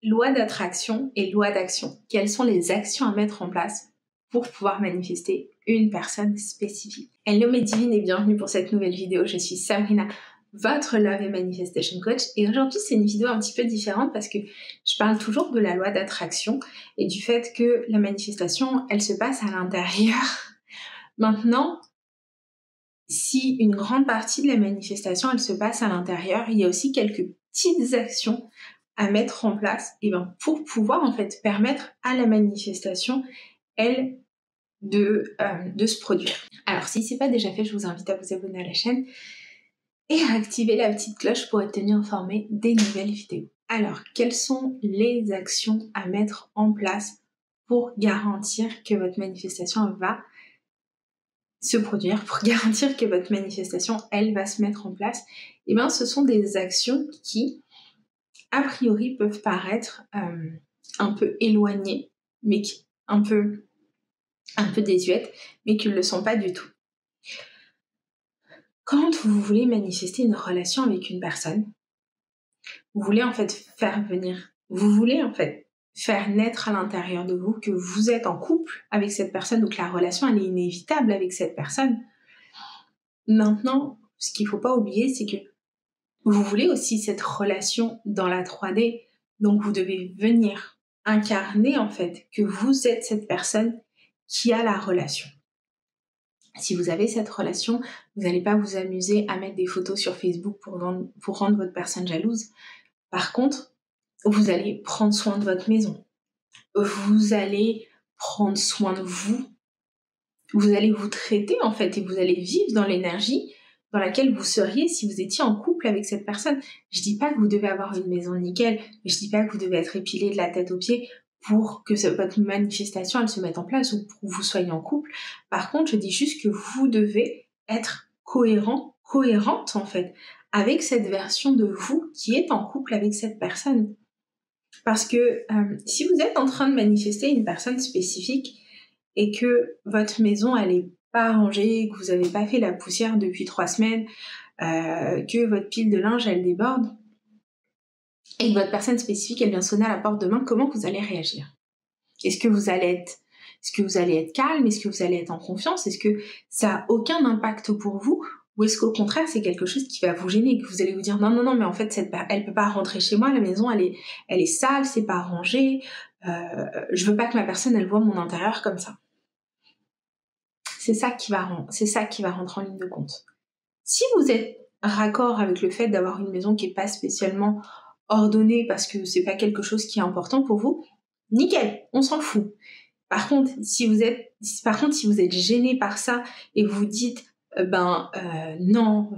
loi d'attraction et loi d'action. Quelles sont les actions à mettre en place pour pouvoir manifester une personne spécifique? Hello mes divines et bienvenue pour cette nouvelle vidéo. Je suis Sabrina, votre Love and Manifestation Coach. Et aujourd'hui, c'est une vidéo un petit peu différente parce que je parle toujours de la loi d'attraction et du fait que la manifestation, elle se passe à l'intérieur. Maintenant, si une grande partie de la manifestation, elle se passe à l'intérieur, il y a aussi quelques petites actions à mettre en place pour pouvoir en fait permettre à la manifestation, elle, de se produire. Alors si c'est pas déjà fait, je vous invite à vous abonner à la chaîne et à activer la petite cloche pour être tenu informé des nouvelles vidéos. Alors, quelles sont les actions à mettre en place pour garantir que votre manifestation va se produire, pour garantir que votre manifestation, elle, va se mettre en place? Ce sont des actions qui, a priori, peuvent paraître un peu éloignées, mais un peu désuètes, mais qui ne le sont pas du tout. Quand vous voulez manifester une relation avec une personne, vous voulez en fait faire naître à l'intérieur de vous que vous êtes en couple avec cette personne, donc la relation elle est inévitable avec cette personne. Maintenant, ce qu'il ne faut pas oublier, c'est que vous voulez aussi cette relation dans la 3D, donc vous devez venir incarner en fait que vous êtes cette personne qui a la relation. Si vous avez cette relation, vous n'allez pas vous amuser à mettre des photos sur Facebook pour rendre votre personne jalouse. Par contre, vous allez prendre soin de votre maison. Vous allez prendre soin de vous. Vous allez vous traiter en fait et vous allez vivre dans l'énergie dans laquelle vous seriez si vous étiez en couple avec cette personne. Je dis pas que vous devez avoir une maison nickel, je dis pas que vous devez être épilé de la tête aux pieds pour que votre manifestation elle se mette en place ou pour que vous soyez en couple. Par contre, je dis juste que vous devez être cohérente en fait avec cette version de vous qui est en couple avec cette personne. Parce que si vous êtes en train de manifester une personne spécifique et que votre maison elle est pas rangée, que vous avez pas fait la poussière depuis 3 semaines, que votre pile de linge elle déborde et que votre personne spécifique elle vient sonner à la porte demain, comment vous allez réagir? Est-ce que vous allez être calme? Est-ce que vous allez être en confiance? Est-ce que ça a aucun impact pour vous? Ou est-ce qu'au contraire, c'est quelque chose qui va vous gêner, que vous allez vous dire non, mais en fait, elle peut pas rentrer chez moi, la maison, elle est sale, c'est pas rangé, je veux pas que ma personne, elle voit mon intérieur comme ça. C'est ça qui va rentrer en ligne de compte. Si vous êtes raccord avec le fait d'avoir une maison qui est pas spécialement ordonnée parce que c'est pas quelque chose qui est important pour vous, nickel, on s'en fout. Par contre, si vous êtes gêné par ça et vous dites non,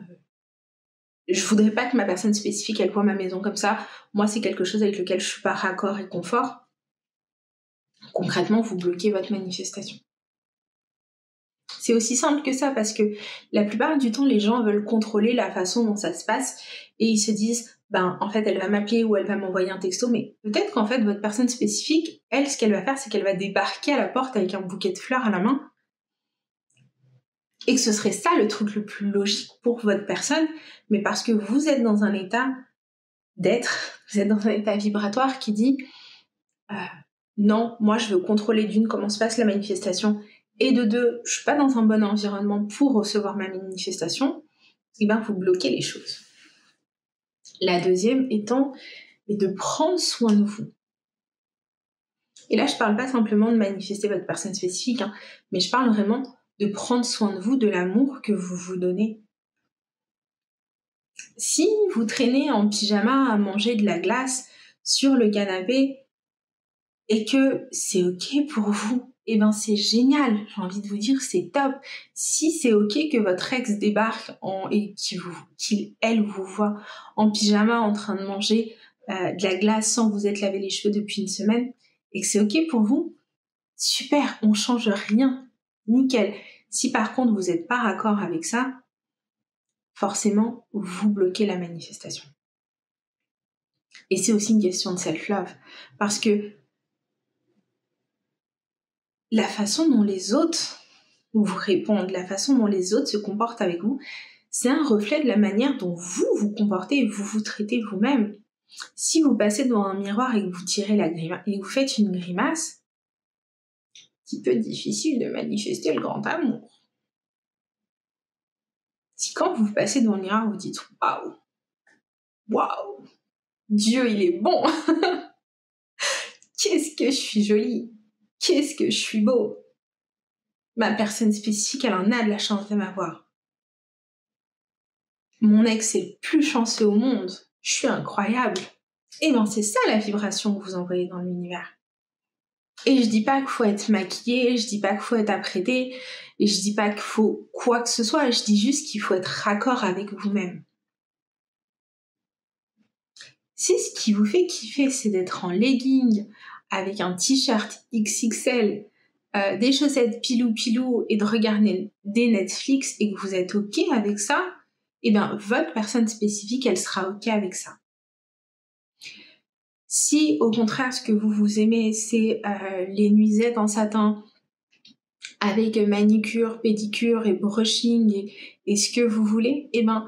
je voudrais pas que ma personne spécifique elle voit ma maison comme ça, moi c'est quelque chose avec lequel je suis pas raccord et confort, concrètement vous bloquez votre manifestation. C'est aussi simple que ça parce que la plupart du temps les gens veulent contrôler la façon dont ça se passe et ils se disent en fait elle va m'appeler ou elle va m'envoyer un texto, mais peut-être qu'en fait votre personne spécifique, elle, ce qu'elle va faire, c'est qu'elle va débarquer à la porte avec un bouquet de fleurs à la main et que ce serait ça le truc le plus logique pour votre personne, mais parce que vous êtes dans un état d'être, vous êtes dans un état vibratoire qui dit non, moi je veux contrôler d'une comment se passe la manifestation et de deux, je suis pas dans un bon environnement pour recevoir ma manifestation, et vous bloquez les choses. La deuxième étant de prendre soin de vous. Et là, je parle pas simplement de manifester votre personne spécifique, mais je parle vraiment de prendre soin de vous, de l'amour que vous vous donnez. Si vous traînez en pyjama à manger de la glace sur le canapé et que c'est ok pour vous, c'est génial, j'ai envie de vous dire, c'est top. Si c'est ok que votre ex débarque et qu'elle vous voit en pyjama en train de manger de la glace sans vous être lavé les cheveux depuis une semaine et que c'est ok pour vous, super, on change rien, nickel. Si par contre vous n'êtes pas raccord avec ça, forcément vous bloquez la manifestation. Et c'est aussi une question de self-love, parce que la façon dont les autres vous répondent, la façon dont les autres se comportent avec vous, c'est un reflet de la manière dont vous vous comportez et vous vous traitez vous-même. Si vous passez devant un miroir et que vous tirez la grimace, et que vous faites une grimace, c'est un petit peu difficile de manifester le grand amour. Si quand vous passez devant le miroir, vous dites « Waouh, waouh, Dieu, il est bon. Qu'est-ce que je suis jolie. Qu'est-ce que je suis beau. Ma personne spécifique, elle en a de la chance de m'avoir. Mon ex est le plus chanceux au monde. Je suis incroyable. » Et bien, c'est ça la vibration que vous envoyez dans l'univers. Et je dis pas qu'il faut être maquillé, je dis pas qu'il faut être apprêté, et je dis pas qu'il faut quoi que ce soit, je dis juste qu'il faut être raccord avec vous-même. Si ce qui vous fait kiffer, c'est d'être en legging, avec un t-shirt XXL, des chaussettes pilou-pilou et de regarder des Netflix et que vous êtes OK avec ça, eh bien, votre personne spécifique, elle sera OK avec ça. Si, au contraire, ce que vous aimez, c'est les nuisettes en satin avec manicure, pédicure et brushing et ce que vous voulez, eh ben,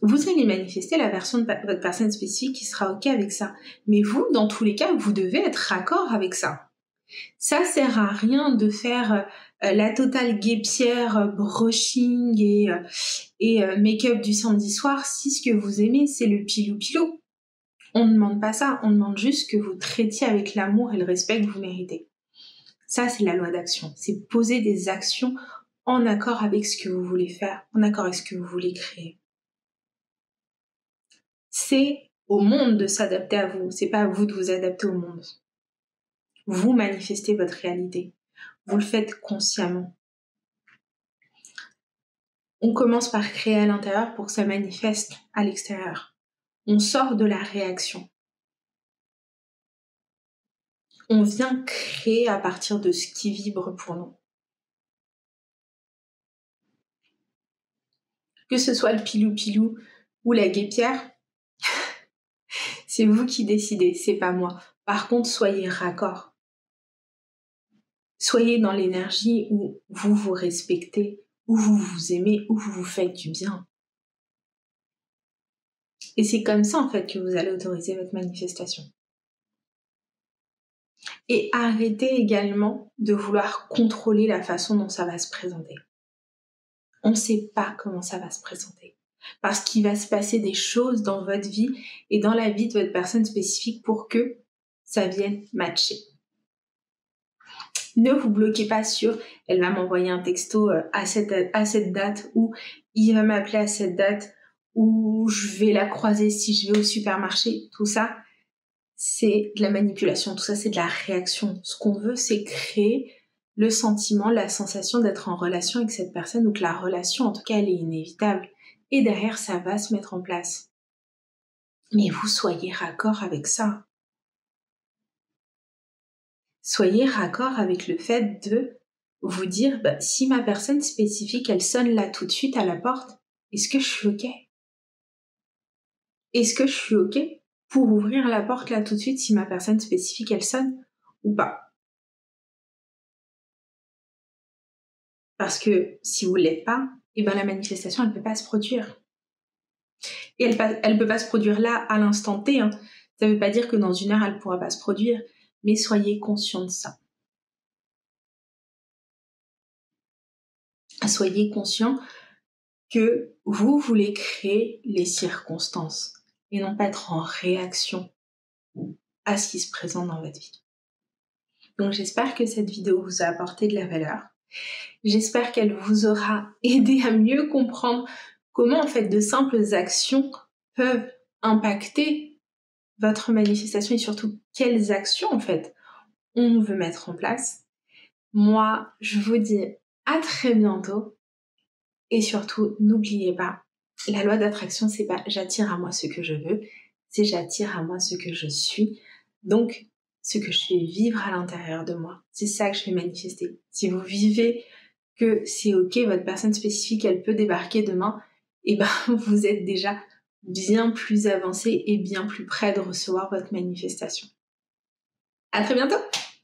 vous allez manifester la version de votre personne spécifique qui sera OK avec ça. Mais vous, dans tous les cas, vous devez être raccord avec ça. Ça sert à rien de faire la totale guêpière, brushing et make-up du samedi soir si ce que vous aimez, c'est le pilou-pilou. On ne demande pas ça, on demande juste que vous traitiez avec l'amour et le respect que vous méritez. Ça, c'est la loi d'action. C'est poser des actions en accord avec ce que vous voulez faire, en accord avec ce que vous voulez créer. C'est au monde de s'adapter à vous, c'est pas à vous de vous adapter au monde. Vous manifestez votre réalité. Vous le faites consciemment. On commence par créer à l'intérieur pour que ça manifeste à l'extérieur. On sort de la réaction. On vient créer à partir de ce qui vibre pour nous. Que ce soit le pilou-pilou ou la guêpière, c'est vous qui décidez, c'est pas moi. Par contre, soyez raccord. Soyez dans l'énergie où vous vous respectez, où vous vous aimez, où vous vous faites du bien. Et c'est comme ça, en fait, que vous allez autoriser votre manifestation. Et arrêtez également de vouloir contrôler la façon dont ça va se présenter. On ne sait pas comment ça va se présenter. Parce qu'il va se passer des choses dans votre vie et dans la vie de votre personne spécifique pour que ça vienne matcher. Ne vous bloquez pas sur « elle va m'envoyer un texto à cette date » ou « il va m'appeler à cette date » ou « je vais la croiser si je vais au supermarché ». Tout ça, c'est de la manipulation. Tout ça, c'est de la réaction. Ce qu'on veut, c'est créer le sentiment, la sensation d'être en relation avec cette personne ou que la relation, en tout cas, elle est inévitable. Et derrière, ça va se mettre en place. Mais vous soyez raccord avec ça. Soyez raccord avec le fait de vous dire, si ma personne spécifique, elle sonne là tout de suite à la porte, est-ce que je suis OK? Est-ce que je suis OK pour ouvrir la porte là tout de suite si ma personne spécifique, elle sonne ou pas? Parce que si vous ne l'êtes pas, la manifestation, elle ne peut pas se produire. Et elle peut pas se produire là, à l'instant T. Hein. Ça ne veut pas dire que dans une heure, elle ne pourra pas se produire. Mais soyez conscient de ça. Soyez conscient que vous voulez créer les circonstances et non pas être en réaction à ce qui se présente dans votre vie. Donc j'espère que cette vidéo vous a apporté de la valeur. J'espère qu'elle vous aura aidé à mieux comprendre comment en fait de simples actions peuvent impacter votre manifestation et surtout quelles actions en fait on veut mettre en place. Moi, je vous dis à très bientôt et surtout n'oubliez pas, la loi d'attraction c'est pas j'attire à moi ce que je veux, c'est j'attire à moi ce que je suis. Donc ce que je fais vivre à l'intérieur de moi, c'est ça que je vais manifester. Si vous vivez que c'est ok, votre personne spécifique elle peut débarquer demain, vous êtes déjà bien plus avancé et bien plus près de recevoir votre manifestation. À très bientôt!